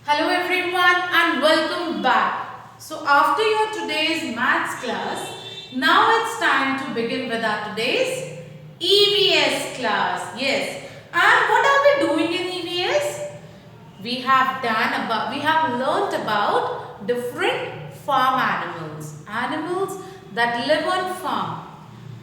Hello everyone and welcome back. So after your today's maths class, now it's time to begin with our today's EVS class. Yes. And what are we doing in EVS? We have learnt about different farm animals. Animals that live on farm.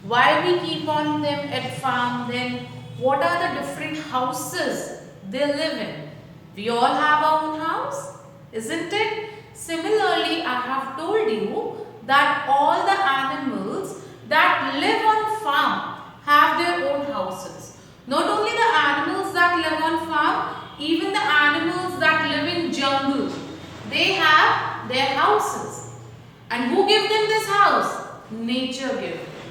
Why we keep on them at farm, then what are the different houses they live in. We all have our own house, isn't it? Similarly, I have told you that all the animals that live on farm have their own houses. Not only the animals that live on farm, even the animals that live in jungle, they have their houses. And who give them this house? Nature give them.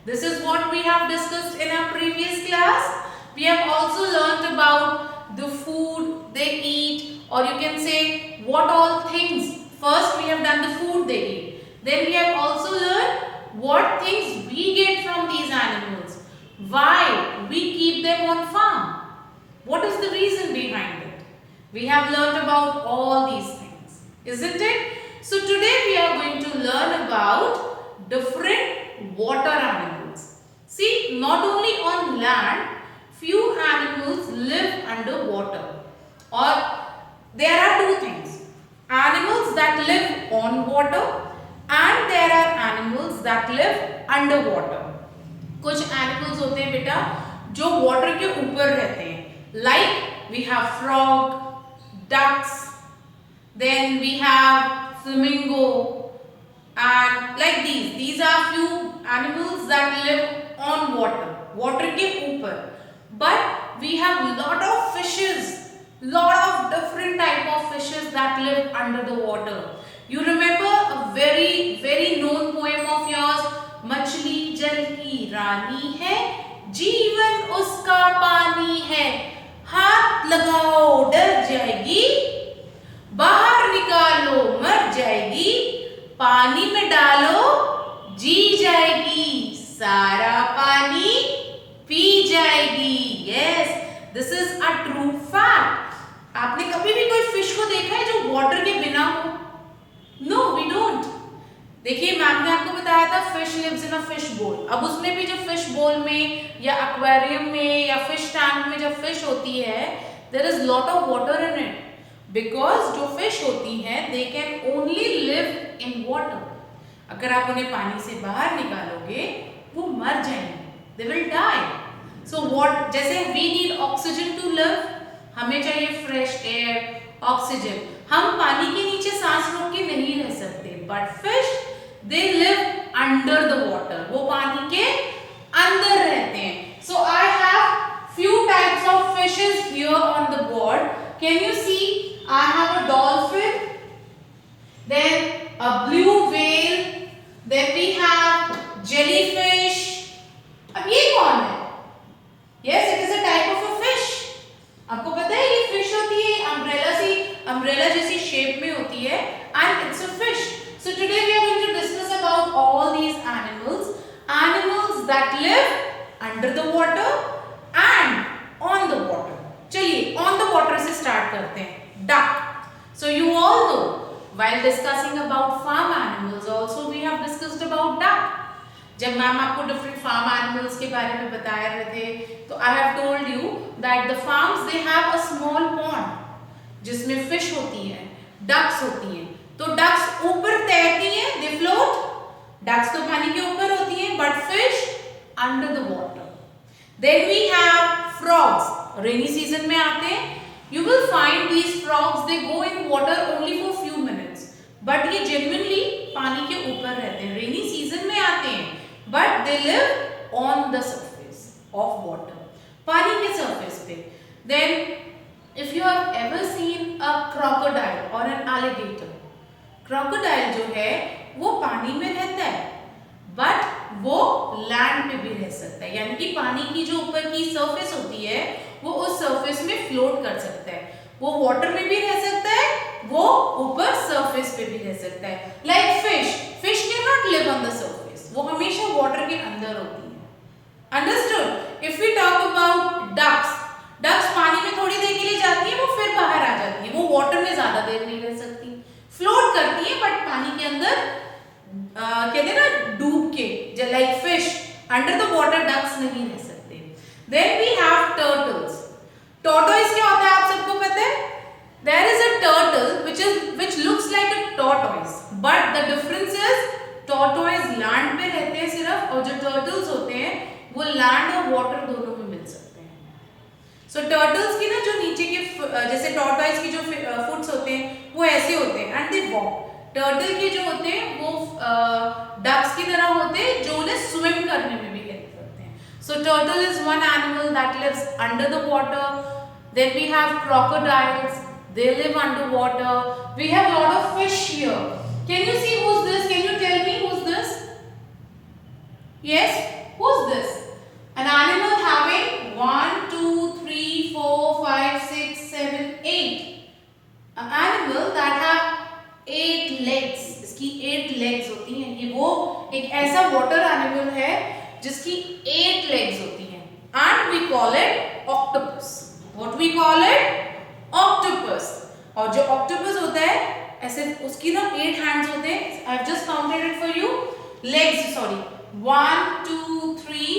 This is what we have discussed in our previous class. We have also learnt about the food they eat, or you can say what all things. First we have done the food they eat. Then we have also learned what things we get from these animals. Why we keep them on farm. What is the reason behind it? We have learnt about all these things, isn't it? So today we are going to learn about different water animals. See, not only on land, few animals live under water. Or there are two things. Animals that live on water and there are animals that live underwater. कुछ animals होते हैं बेटा जो water के ऊपर रहते हैं. Like we have frog, ducks, then we have flamingo, and like these are few animals that live on water के ऊपर. But we have lot of fishes, lot of different type of fishes that live under the water. You remember a very known poem of yours, मछली जल की रानी है, जीवन उसका पानी है, हाथ लगाओ डर जाएगी, बाहर निकालो मर जाएगी, पानी में डालो जी जाएगी, सारा पानी पी जाएगी. Yes, this is a true fact. आपने कभी भी कोई फिश को देखा है जो वाटर के बिना हो? No, we don't. देखिए मैम ने आपको बताया था fish lives in a fish bowl. अब उसमें भी जब फिश बोल में या एक्वेरियम में या फिश टैंक में जब फिश होती है, there is lot of water in it. Because जो फिश होती हैं, they can only live in water. अगर आप उन्हें पानी से बाहर निकालोगे, वो मर जाएंगे. They will die. So what? जैसे we need oxygen to live. हमें चाहिए fresh air, oxygen. हम पानी के नीचे सांस रोक के नहीं रह सकते. But fish, they live under the water. वो पानी के अंदर रहते हैं. So I have few types of fishes here on the board. Can you see? I have a dolphin, then a blue whale, then we have jellyfish. अब ये कौन है? Yes, it is a type of a fish. आपको पता है ये fish होती है, umbrella जैसी shape में होती है, and it's a fish. So today we are going to discuss about all these animals that live under the water and on the water. चलिए on the water से start करते हैं. Duck. So you all know, while discussing about farm animals, also we have discussed about duck. जब ma'am आपको different farm animals के बारे में बता रहे थे, तो I have told you that the farms they have a small pond जिसमें फिश होती है, डक्स होती हैं. तो डक्स ऊपर तैरती हैं, दे फ्लोट. डक्स तो पानी के ऊपर होती हैं, but fish under the water. Then we have frogs. Rainy season में आते हैं. You will find these frogs, they go in water only for few minutes, but ये जेन्युइनली पानी के ऊपर रहते हैं. रेनी सीजन में आते हैं, but they live on the surface of water. पानी के surface पे. Then if you have ever seen a crocodile or an alligator, crocodile जो है वो पानी में रहता है, but वो land पे भी रह सकता है. यानी कि पानी की जो ऊपर की surface होती है, वो उस surface में float कर सकता है. वो water में भी रह सकता है, वो ऊपर surface पे भी रह सकता है. Like fish cannot live on the surface. वो हमेशा वाटर के अंदर होती है. Understood? If we talk about ducks पानी में थोड़ी देर के लिए जाती है, वो फिर बाहर आ जाती है. वो वाटर में ज्यादा करती हैं बट पानी के अंदर कहते हैं ना डूब के, like fish under the water ducks नहीं रह सकते। Then we have turtles. Tortoise क्या होता है आप सबको पता है? There is a turtle which looks like a tortoise, but the difference is tortoise land पे रहते हैं सिर्फ, और जो टर्टल्स होते हैं वो लैंड और वाटर दोनों में मिल सकते हैं। सो टर्टल्स की ना जो नीचे के जैसे टॉर्टोइज की जो फुट्स होते हैं वो ऐसे होते हैं एंड दे वॉक। टर्टल के जो होते हैं वो डक्स की तरह होते हैं जो उन्हें स्विम करने में भी हेल्प करते हैं। So turtle is one animal that lives under the water. Then we have crocodiles, they live underwater. We have a lot of fish here. Can you see who's this? Can you tell me who's this? Yes, who's this? An animal having 1 2 3 4 5 6 7 8. An animal that have 8 legs. इसकी 8 legs होती हैं। ये वो एक ऐसा water animal है जिसकी 8 legs होती हैं, and we call it octopus. What we call it? Octopus. और जो octopus होता है ऐसे उसकी ना 8 hands होते हैं। I have just counted it for you. Legs, sorry. 1 2 3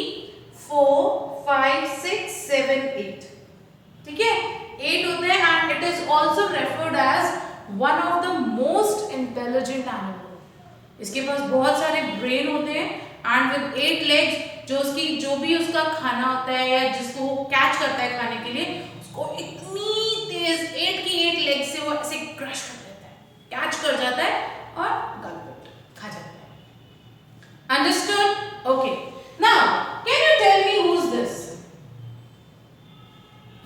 4 5 6 7 8. ठीक है, 8 होते हैं and it is also referred as one of the most intelligent animal. इसके पास बहुत सारे ब्रेन होते हैं and with 8 legs जो भी उसका खाना होता है या जिसको वो कैच करता है खाने के लिए, उसको इतनी तेज 8 की 8 लेग से वो ऐसे क्रश कर देता है, कैच कर जाता है और गलबट खा जाता है। Understood? Okay, now can you tell me who is this?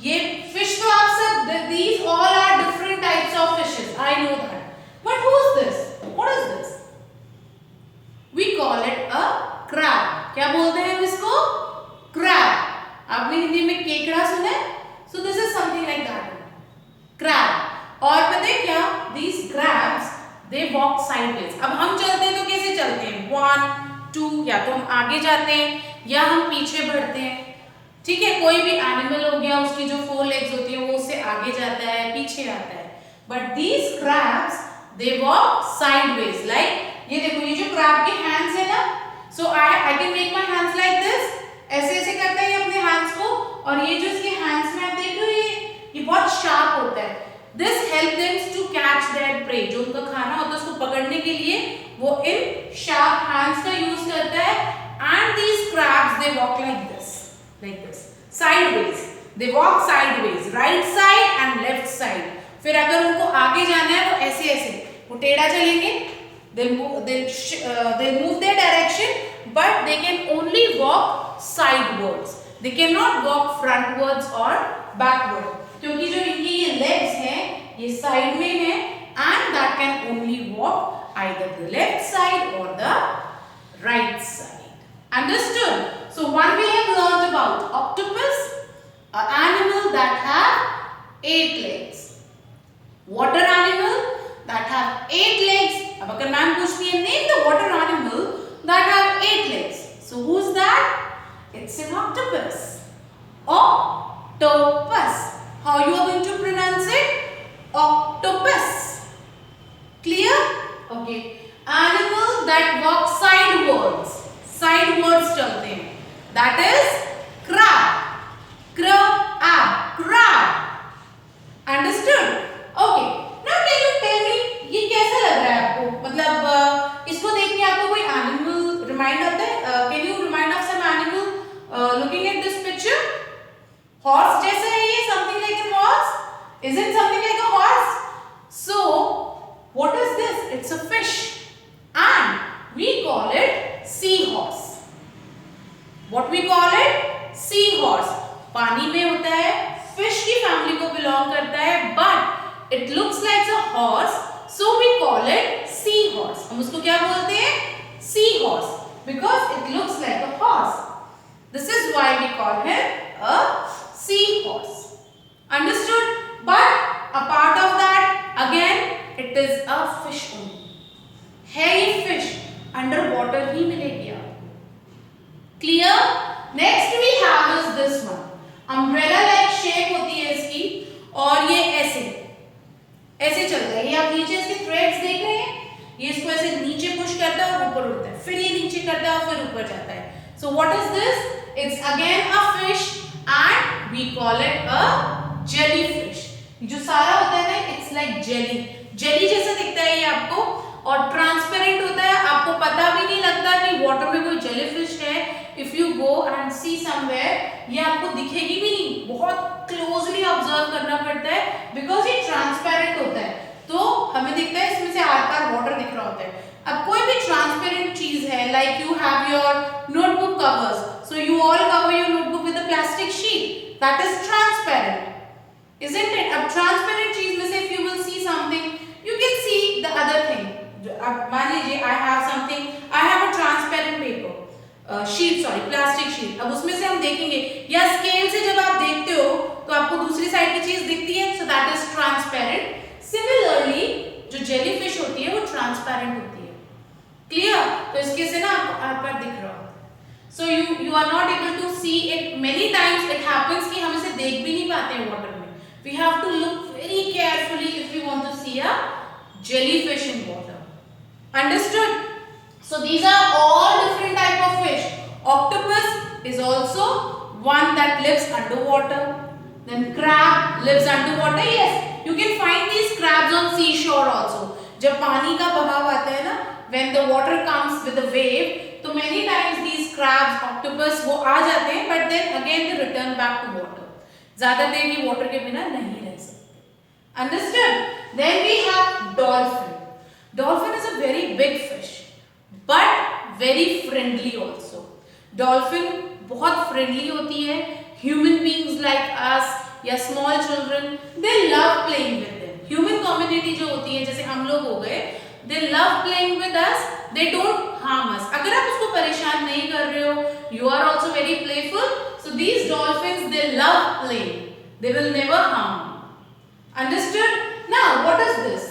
ये फिश तो आप सब, these all are different types of fishes, I know that, but who is this? What is this? We call it a crab. क्या बोलते हैं इसको? crab. आपने हिंदी में केकड़ा सुना है? So this is something like that. crab. और पता है क्या? These crabs they walk sideways. अब हम चलते हैं तो कैसे चलते हैं? 1 2, या तो हम आगे जाते हैं या हम पीछे बढ़ते हैं। ठीक है, कोई भी एनिमल हो गया, उसकी जो 4 legs होती है वो उससे आगे जाता है, पीछे आता है। But these crabs they walk sideways. Like ये देखो, ये जो crab के hands है ना, so I can make my hands like this. ऐसे ऐसे करता है ये अपने hands को, और ये जो इसके hands में आप देख रहे हो ये बहुत शार्प होता है। This help them to catch their prey. जो उनका खाना होता है उसको पकड़ने के लिए वो इन sharp hands का यूज करता है। And these crabs they walk like this, sideways. They walk sideways, right side and left side. फिर अगर उनको आगे जाना है वो ऐसे ऐसे वो टेढ़ा चलेंगे। They'll move their direction, but they can only walk sidewards. They cannot walk frontwards or backward. क्योंकि जो इनकी ये legs हैं ये side में हैं, and that can only walk either the left side or the right side. Understood? So one we have learned about octopus, an animal that have 8 legs. Water animal that have 8 legs. अब अगर ma'am पूछती है name the water animal that have 8 legs. So who's that? It's an octopus. Octopus. How you are going to pronounce it? Octopus. Clear? Okay. Animal that walk sidewards. Sidewards चलते हैं. That is crab. Crab. Understood? Okay. Now can you tell me ये कैसा लग रहा है आपको? मतलब इसको देख के आपको कोई animal remind आता है? Can you remind of some animal looking at this picture? Horse जैसा है ये? Something like a horse? Is it something like a horse? So what is this? It's a fish, and we call it seahorse. What we call it? Seahorse. पानी में होता है, fish की family को belong करता है, but it looks like a horse, so we call it seahorse. हम उसको क्या बोलते हैं? Seahorse, because it looks like a horse. This is why we call him a seahorse. Understood? But a part of that, again, it is a fish only. है ये fish, underwater ही मिलेगी आपको. Clear? Next we have is this one. Umbrella like shape होती है इसकी, और ये ऐसे ऐसे चलता है। ये आप नीचे इसके थ्रेड्स देख रहे हैं, ये इसको ऐसे नीचे पुश करता है और ऊपर उड़ता है, फिर ये नीचे करता है और फिर ऊपर जाता है। So what is this? It's again a fish and we call it a jellyfish. जो सारा होता है ना, इट्स लाइक जेली, जेली जैसा दिखता है ये आपको, और ट्रांसपेरेंट होता है, आपको पता भी नहीं लगता कि वाटर में कोई जेलीफिश है। If you go and C somewhere, ये आपको दिखेगी भी नहीं, बहुत क्लोजली ऑब्जर्व करना पड़ता है बिकॉज ये ट्रांसपेरेंट होता है। तो हमें दिखता है इसमें से आर पार वाटर दिख रहा होता है। अब कोई भी ट्रांसपेरेंट चीज है, like you have your notebook covers, so you all cover your notebook with a plastic sheet, that is transparent, isn't it? अब ट्रांसपेरेंट चीज में से if you will see something, you can see the other thing. अब मान लीजिए I have something, I have a transparent paper, sheet, sorry plastic sheet. अब उसमें से हम देखेंगे, या स्केल से जब आप देखते हो तो आपको दूसरी साइड की चीज दिखती है, so that is transparent. Similarly जो जेलीफिश होती है वो ट्रांसपेरेंट होती है। क्लियर? तो इसके से ना आपको आर पार दिख रहा होता है। सो you are not able to see it, many times it happens कि हम इसे देख भी नहीं पाते हैं वाटर में। We have to look very carefully if we want to see a jellyfish in water. Understood? So these are all different type of fish. Octopus is also one that lives underwater. Then crab lives underwater. Yes, you can find these crabs on seashore also. जब पानी का बहाव आता है ना, when the water comes with a wave, तो many times these crabs, octopus वो आ जाते हैं, but then again they return back to water. ज्यादा देर ये वाटर के बिना नहीं रह सकते। Understood? Then we have dolphin. Dolphin is a very big fish, but very friendly also. Dolphin बहुत friendly होती है। Human beings like us या small children, they love playing with them. Human community जो होती है, जैसे हम लोग हो गए, they love playing with us. They don't harm us. अगर आप उसको परेशान नहीं कर रहे हो, you are also very playful. So these dolphins, they love playing. They will never harm you. Understood? Now, what is this?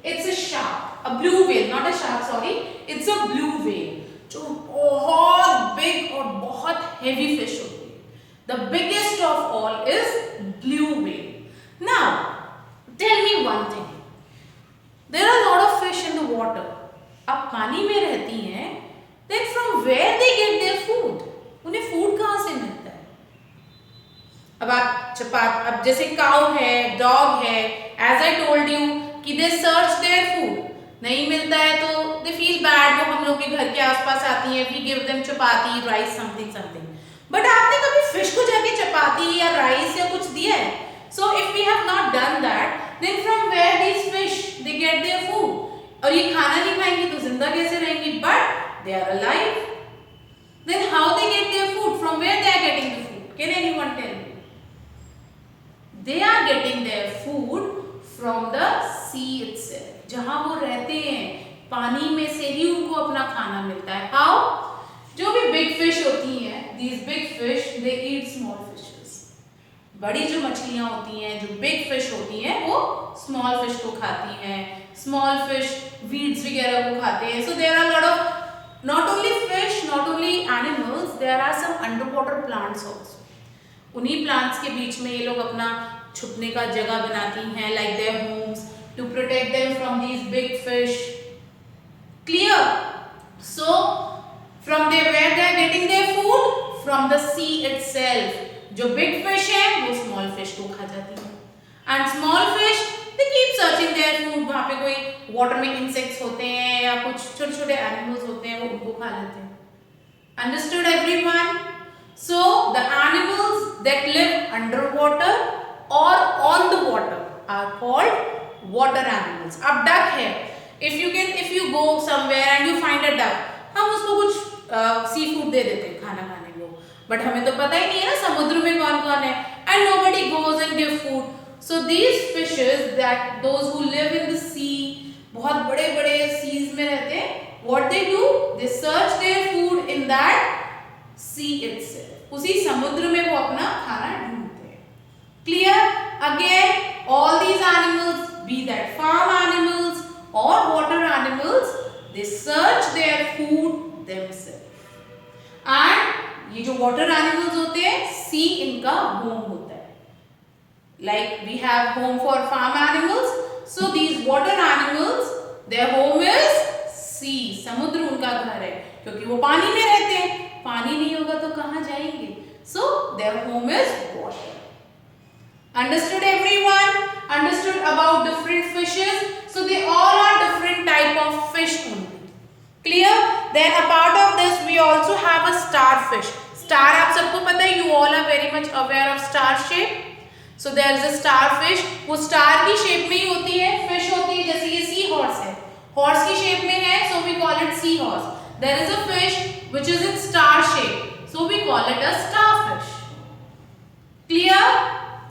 It's a shark, a blue whale, not a shark, sorry. It's a blue whale, जो बहुत big और बहुत heavy fish होती है. The biggest of all is blue whale. Now, tell me one thing. There are a lot of fish in the water. अब पानी में रहती हैं, then from where they get their food? उन्हें food कहाँ से मिलता है? अब जैसे काउ है, डॉग है, as I told you कि they search their food. नहीं मिलता है तो they feel bad, वो हम लोग के घर के आसपास आती हैं, we give them chapati, rice, something. But आपने कभी fish को जाके चपाती या rice या कुछ दिया है? So if we have not done that, then from where these fish they get their food? और ये खाना नहीं खाएंगी तो जिंदा कैसे रहेंगी? But they are alive. Then how they get their food? From where they are getting the food? Can anyone tell me? They are getting their food from the sea itself. जहाँ वो रहते हैं, पानी में से ही उनको अपना खाना मिलता है। How? जो भी big fish होती हैं, these big fish they eat small fishes. बड़ी जो मछलियाँ होती हैं, जो big fish होती हैं, वो small fish को खाती हैं। Small fish weeds वगैरह को खाते हैं। So there are a lot of not only fish, not only animals, there are some underwater plants also. उन्हीं plants के बीच में ये लोग अपना छुपने का जगह बनाती हैं, like their homes, to protect them from these big fish. Clear? So from there where they are getting their food? From the sea itself. जो big fish है वो small fish को खा जाती है, and small fish they keep searching their food. वहाँ पे कोई water में insects होते हैं या कुछ छोटे-छोटे animals होते हैं, वो उनको खा लेते हैं. Understood everyone? So the animals that live underwater or on the water are called water animals. अब duck है, if you go somewhere and you find a duck, हम उसको कुछ सी फूड दे देते हैं खाना खाने को, बट हमें तो पता ही नहीं है ना समुद्र में कौन कौन है, and nobody goes and give food. So these fishes, that those who live in the sea, बहुत बड़े बड़े seas में रहते हैं, what they do? They search their food in that sea itself. उसी समुद्र में वो अपना खाना ढूंढते हैं. Clear? Again, all these animals, be that farm animals or water animals, they search their food themselves. And ये जो water animals होते हैं, sea इनका home होता है. Like we have home for farm animals, So these water animals, their home is sea. समुद्र उनका घर है क्योंकि वो पानी में रहते हैं. पानी नहीं होगा तो कहाँ जाएंगे? So their home is water. Understood everyone? Understood about different fishes? So they all are different type of fish only. Clear? Then a part of this we also have a starfish. Star आप सबको पता है, you all are very much aware of star shape. So there is a starfish. वो star की shape में ही होती है, fish होती है, जैसे ये sea horse है. Horse की shape में है, so we call it sea horse. There is a fish which is in star shape, so we call it a starfish. Clear?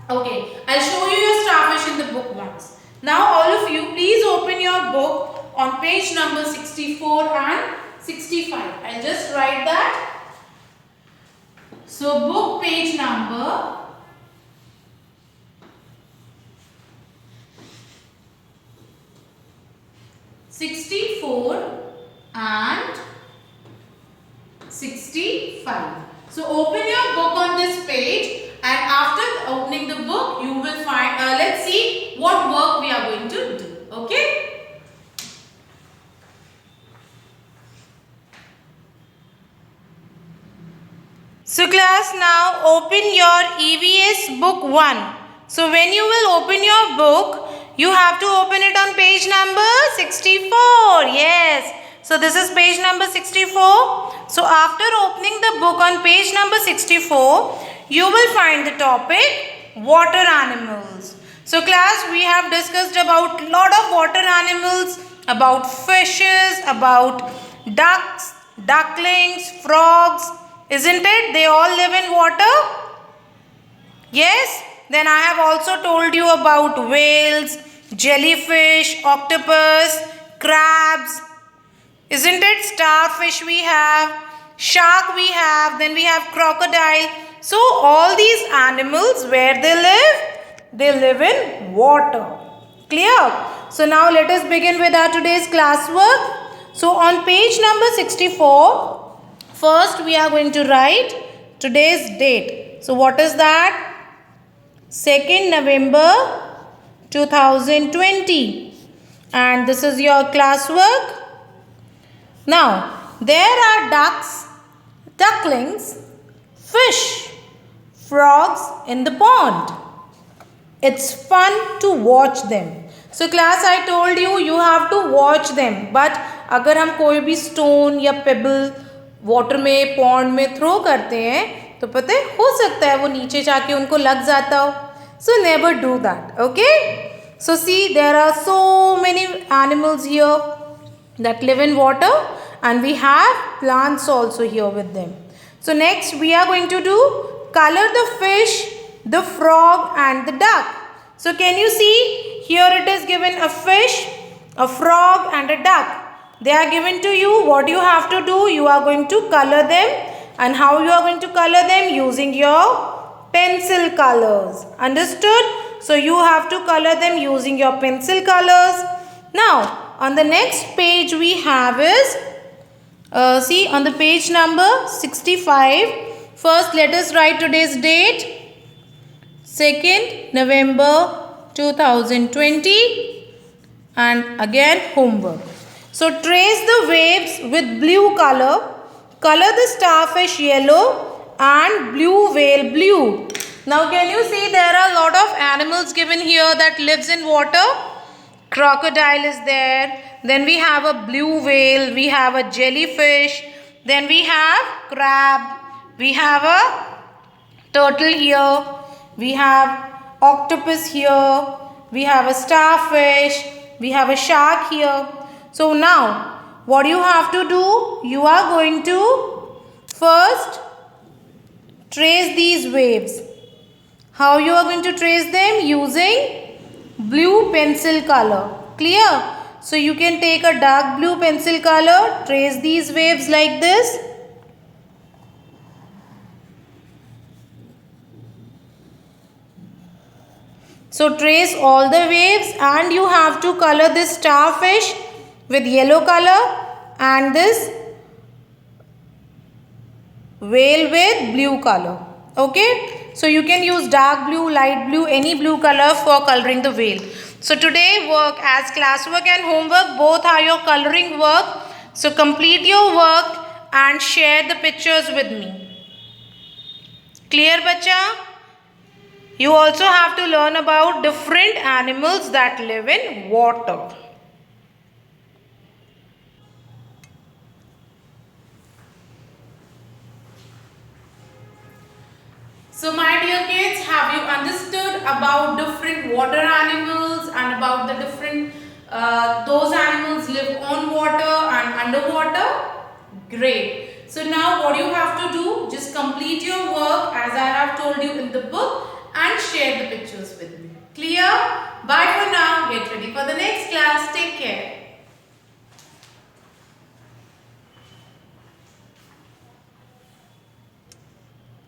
Okay, I'll show you your starfish in the book once. Now all of you, please open your book on page number 64 and 65. I'll just write that. So book page number 64 and 65. So open your book on this page, and after opening the book you will find, let's see what work we are going to do. Okay. So class, now open your EVS book 1. So when you will open your book, you have to open it on page number 64. Yes. So this is page number 64. So after opening the book on page number 64, you will find the topic water animals. So class, we have discussed about lot of water animals, about fishes, about ducks, ducklings, frogs. Isn't it? They all live in water. Yes. Then I have also told you about whales, jellyfish, octopus, crabs. Isn't it? Starfish we have, shark we have, then we have crocodile. So all these animals, where they live? They live in water. Clear? So now let us begin with our today's classwork. So on page number 64, first we are going to write today's date. So what is that? 2nd November 2020. And this is your classwork. Now, there are ducks, ducklings, fish, frogs in the pond. It's fun to watch them. So class, I told you, you have to watch them. But अगर हम कोई भी stone या pebble water में pond में throw करते हैं, तो पता है, हो सकता है वो नीचे जाके उनको लग जाता हो. So never do that. Okay? So see, there are so many animals here that live in water, and we have plants also here with them. So next we are going to do color the fish, the frog and the duck. So can you see, here it is given a fish, a frog and a duck. They are given to you. What you have to do, you are going to color them. And how you are going to color them? Using your pencil colors. Understood? So you have to color them using your pencil colors. Now on the next page we have is, see on the page number 65. First let us write today's date, 2nd November 2020, and again homework. So trace the waves with blue color. Color the starfish yellow and blue whale blue. Now can you see, there are a lot of animals given here that lives in water. Crocodile is there. Then we have a blue whale. We have a jellyfish. Then we have crab. We have a turtle here. We have octopus here. We have a starfish. We have a shark here. So now what you have to do, you are going to first trace these waves. How you are going to trace them? Using blue pencil color. Clear? So you can take a dark blue pencil color, trace these waves like this. So trace all the waves, and you have to color this starfish with yellow color and this whale with blue color. Okay? So you can use dark blue, light blue, any blue color for coloring the whale. So today work as classwork and homework both are your coloring work. So complete your work and share the pictures with me. Clear bacha? You also have to learn about different animals that live in water. So my dear kids, have you understood about different water animals and about the different those animals live on water and underwater? Great. So now what you have to do, just complete your work as I have told you in the book and share the pictures with me. Clear? Bye for now. Get ready for the next class. Take care.